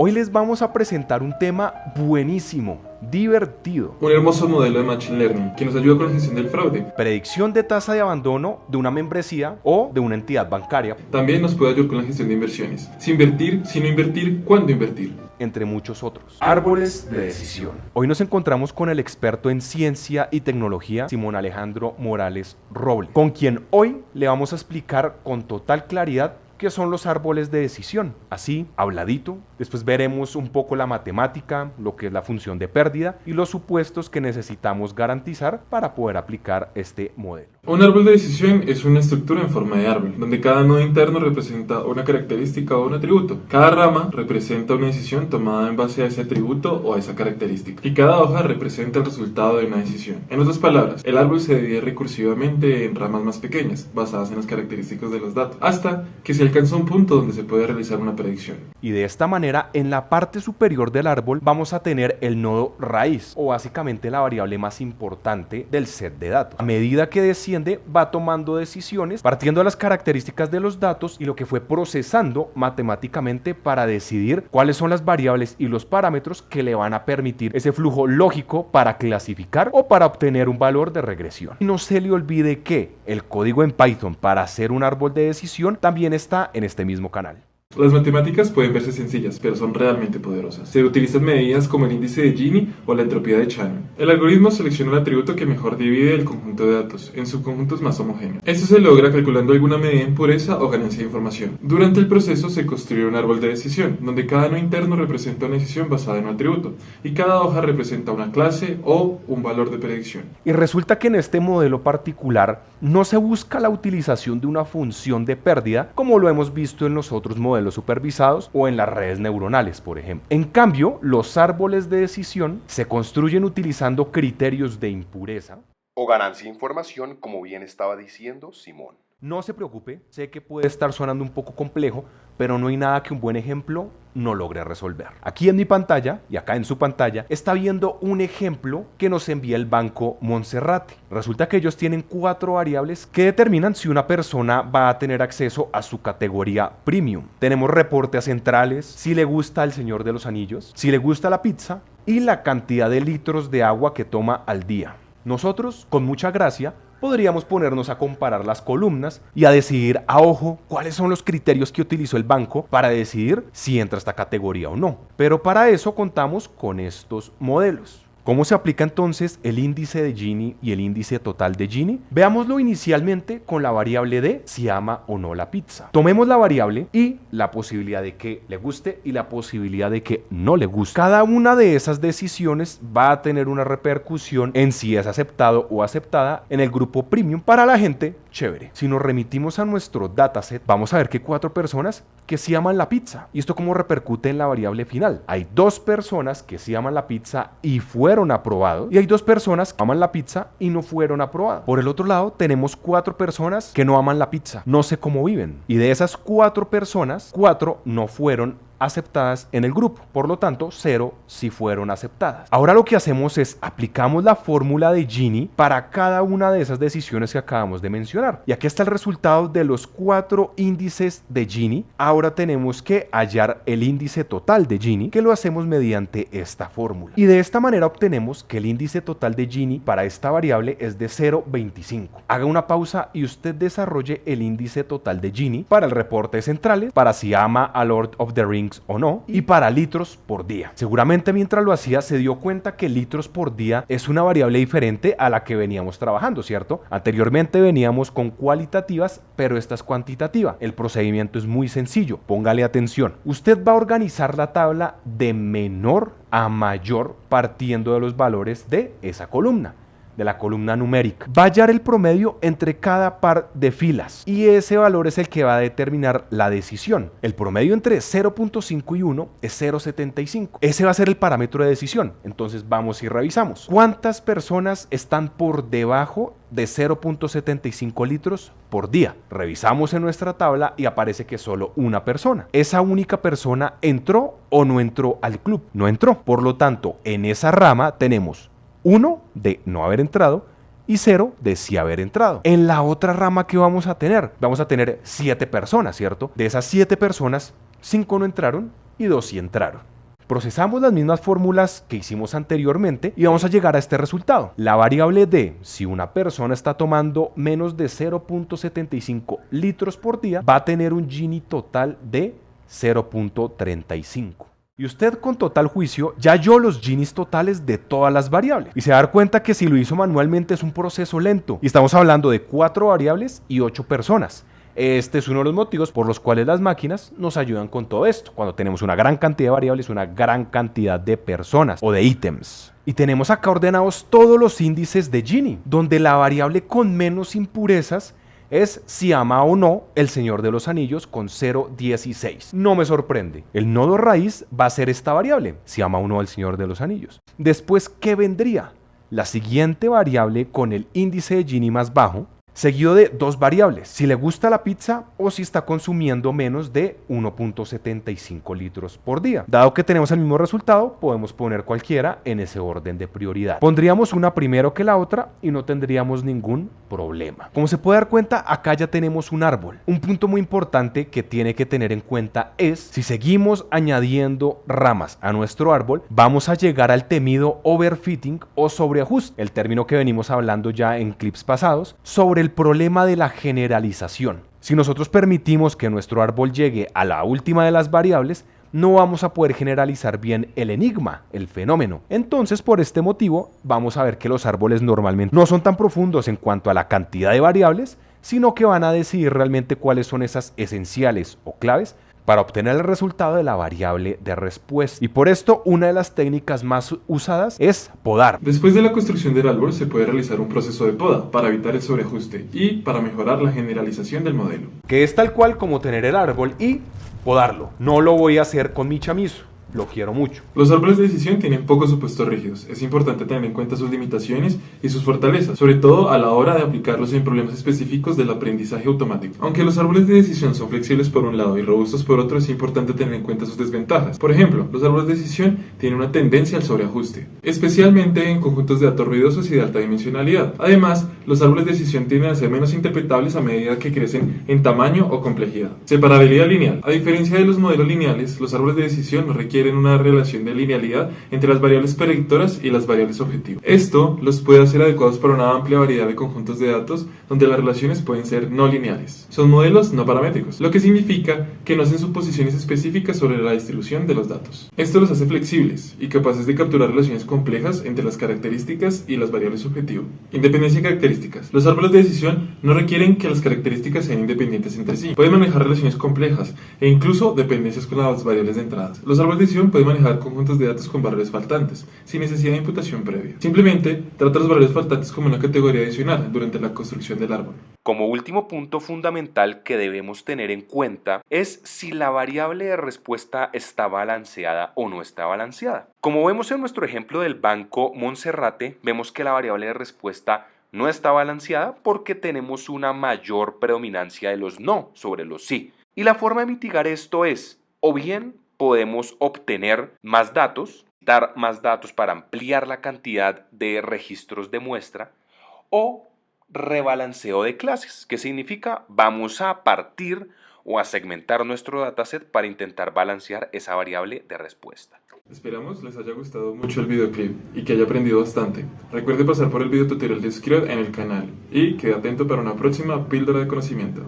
Hoy les vamos a presentar un tema buenísimo, divertido. Un hermoso modelo de Machine Learning que nos ayuda con la gestión del fraude. Predicción de tasa de abandono de una membresía o de una entidad bancaria. También nos puede ayudar con la gestión de inversiones. Si invertir, si no invertir, ¿cuándo invertir? Entre muchos otros. Árboles de decisión. Hoy nos encontramos con el experto en ciencia y tecnología, Simón Alejandro Morales Robles, con quien hoy le vamos a explicar con total claridad qué son los árboles de decisión, así, habladito. Después veremos un poco la matemática, lo que es la función de pérdida y los supuestos que necesitamos garantizar para poder aplicar este modelo. Un árbol de decisión es una estructura en forma de árbol, donde cada nodo interno representa una característica o un atributo. Cada rama representa una decisión tomada en base a ese atributo o a esa característica. Y cada hoja representa el resultado de una decisión. En otras palabras, el árbol se divide recursivamente en ramas más pequeñas, basadas en las características de los datos, hasta que se alcanza un punto donde se puede realizar una predicción. Y de esta manera, en la parte superior del árbol vamos a tener el nodo raíz, o básicamente la variable más importante del set de datos. A medida que desciende, va tomando decisiones partiendo de las características de los datos y lo que fue procesando matemáticamente para decidir cuáles son las variables y los parámetros que le van a permitir ese flujo lógico para clasificar o para obtener un valor de regresión. Y no se le olvide que el código en Python para hacer un árbol de decisión también está en este mismo canal. Las matemáticas pueden verse sencillas, pero son realmente poderosas. Se utilizan medidas como el índice de Gini o la entropía de Shannon. El algoritmo selecciona el atributo que mejor divide el conjunto de datos en subconjuntos más homogéneos. Esto se logra calculando alguna medida de impureza o ganancia de información. Durante el proceso se construye un árbol de decisión, donde cada nodo interno representa una decisión basada en un atributo, y cada hoja representa una clase o un valor de predicción. Y resulta que en este modelo particular no se busca la utilización de una función de pérdida como lo hemos visto en los otros modelos supervisados o en las redes neuronales, por ejemplo. En cambio, los árboles de decisión se construyen utilizando criterios de impureza o ganancia de información, como bien estaba diciendo Simón. No se preocupe, sé que puede estar sonando un poco complejo, pero no hay nada que un buen ejemplo no logre resolver. Aquí en mi pantalla y acá en su pantalla está viendo un ejemplo que nos envía el Banco Monserrate. Resulta que ellos tienen 4 variables que determinan si una persona va a tener acceso a su categoría premium. Tenemos reportes centrales, si le gusta El Señor de los Anillos, si le gusta la pizza y la cantidad de litros de agua que toma al día. Nosotros, con mucha gracia, podríamos ponernos a comparar las columnas y a decidir a ojo cuáles son los criterios que utilizó el banco para decidir si entra esta categoría o no. Pero para eso contamos con estos modelos. ¿Cómo se aplica entonces el índice de Gini y el índice total de Gini? Veámoslo inicialmente con la variable de si ama o no la pizza. Tomemos la variable y la posibilidad de que le guste y la posibilidad de que no le guste. Cada una de esas decisiones va a tener una repercusión en si es aceptado o aceptada en el grupo premium para la gente chévere. Si nos remitimos a nuestro dataset, vamos a ver que 4 personas que sí aman la pizza. ¿Y esto cómo repercute en la variable final? Hay 2 personas que sí aman la pizza y fueron aprobados, y hay 2 personas que aman la pizza y no fueron aprobadas. Por el otro lado, tenemos 4 personas que no aman la pizza. No sé cómo viven. Y de esas 4 personas, 4 no fueron aceptadas en el grupo, por lo tanto 0 sí fueron aceptadas. Ahora lo que hacemos es aplicamos la fórmula de Gini para cada una de esas decisiones que acabamos de mencionar, y aquí está el resultado de los 4 índices de Gini. Ahora tenemos que hallar el índice total de Gini, que lo hacemos mediante esta fórmula, y de esta manera obtenemos que el índice total de Gini para esta variable es de 0,25. Haga una pausa y usted desarrolle el índice total de Gini para el reporte centrales, para si ama a Lord of the Rings o no, y para litros por día. Seguramente mientras lo hacía se dio cuenta que litros por día es una variable diferente a la que veníamos trabajando, ¿cierto? Anteriormente veníamos con cualitativas, pero esta es cuantitativa. El procedimiento es muy sencillo, póngale atención. Usted va a organizar la tabla de menor a mayor partiendo de los valores de esa columna, de la columna numérica. Va a hallar el promedio entre cada par de filas y ese valor es el que va a determinar la decisión. El promedio entre 0.5 y 1 es 0.75. Ese va a ser el parámetro de decisión. Entonces vamos y revisamos. ¿Cuántas personas están por debajo de 0.75 litros por día? Revisamos en nuestra tabla y aparece que solo una persona. ¿Esa única persona entró o no entró al club? No entró. Por lo tanto, en esa rama tenemos 1 de no haber entrado y 0 de sí haber entrado. En la otra rama que vamos a tener 7 personas, ¿cierto? De esas 7 personas, 5 no entraron y 2 sí entraron. Procesamos las mismas fórmulas que hicimos anteriormente y vamos a llegar a este resultado. La variable D, si una persona está tomando menos de 0.75 litros por día, va a tener un Gini total de 0.35. Y usted con total juicio ya halló los Ginis totales de todas las variables. Y se va a dar cuenta que si lo hizo manualmente es un proceso lento. Y estamos hablando de 4 variables y 8 personas. Este es uno de los motivos por los cuales las máquinas nos ayudan con todo esto. Cuando tenemos una gran cantidad de variables, una gran cantidad de personas o de ítems. Y tenemos acá ordenados todos los índices de Gini, donde la variable con menos impurezas es si ama o no el Señor de los Anillos con 0.16. No me sorprende. El nodo raíz va a ser esta variable, si ama o no el Señor de los Anillos. Después, ¿qué vendría? La siguiente variable con el índice de Gini más bajo, seguido de 2 variables, si le gusta la pizza o si está consumiendo menos de 1.75 litros por día. Dado que tenemos el mismo resultado, podemos poner cualquiera en ese orden de prioridad. Pondríamos una primero que la otra y no tendríamos ningún problema. Como se puede dar cuenta, acá ya tenemos un árbol. Un punto muy importante que tiene que tener en cuenta es, si seguimos añadiendo ramas a nuestro árbol, vamos a llegar al temido overfitting o sobreajuste, el término que venimos hablando ya en clips pasados, sobre el problema de la generalización. Si nosotros permitimos que nuestro árbol llegue a la última de las variables, no vamos a poder generalizar bien el enigma, el fenómeno. Entonces, por este motivo, vamos a ver que los árboles normalmente no son tan profundos en cuanto a la cantidad de variables, sino que van a decidir realmente cuáles son esas esenciales o claves para obtener el resultado de la variable de respuesta. Y por esto, una de las técnicas más usadas es podar. Después de la construcción del árbol se puede realizar un proceso de poda para evitar el sobreajuste y para mejorar la generalización del modelo. Que es tal cual como tener el árbol y podarlo. No lo voy a hacer con mi chamizo. Lo quiero mucho. Los árboles de decisión tienen pocos supuestos rígidos. Es importante tener en cuenta sus limitaciones y sus fortalezas, sobre todo a la hora de aplicarlos en problemas específicos del aprendizaje automático. Aunque los árboles de decisión son flexibles por un lado y robustos por otro, es importante tener en cuenta sus desventajas. Por ejemplo, los árboles de decisión tienen una tendencia al sobreajuste, especialmente en conjuntos de datos ruidosos y de alta dimensionalidad. Además, los árboles de decisión tienden a ser menos interpretables a medida que crecen en tamaño o complejidad. Separabilidad lineal. A diferencia de los modelos lineales, los árboles de decisión no requieren una relación de linealidad entre las variables predictoras y las variables objetivo. Esto los puede hacer adecuados para una amplia variedad de conjuntos de datos donde las relaciones pueden ser no lineales. Son modelos no paramétricos, lo que significa que no hacen suposiciones específicas sobre la distribución de los datos. Esto los hace flexibles y capaces de capturar relaciones complejas entre las características y las variables objetivo. Independencia de características. Los árboles de decisión no requieren que las características sean independientes entre sí. Pueden manejar relaciones complejas e incluso dependencias con las variables de entrada. Los árboles de decisión pueden manejar conjuntos de datos con valores faltantes, sin necesidad de imputación previa. Simplemente trata los valores faltantes como una categoría adicional durante la construcción del árbol. Como último punto fundamental que debemos tener en cuenta es si la variable de respuesta está balanceada o no está balanceada. Como vemos en nuestro ejemplo del Banco Monserrate, vemos que la variable de respuesta no está balanceada porque tenemos una mayor predominancia de los no sobre los sí. Y la forma de mitigar esto es, o bien podemos obtener más datos, dar más datos para ampliar la cantidad de registros de muestra, o rebalanceo de clases, que significa vamos a partir o a segmentar nuestro dataset para intentar balancear esa variable de respuesta. Esperamos les haya gustado mucho el videoclip y que haya aprendido bastante. Recuerde pasar por el video tutorial de Scred en el canal y quede atento para una próxima píldora de conocimiento.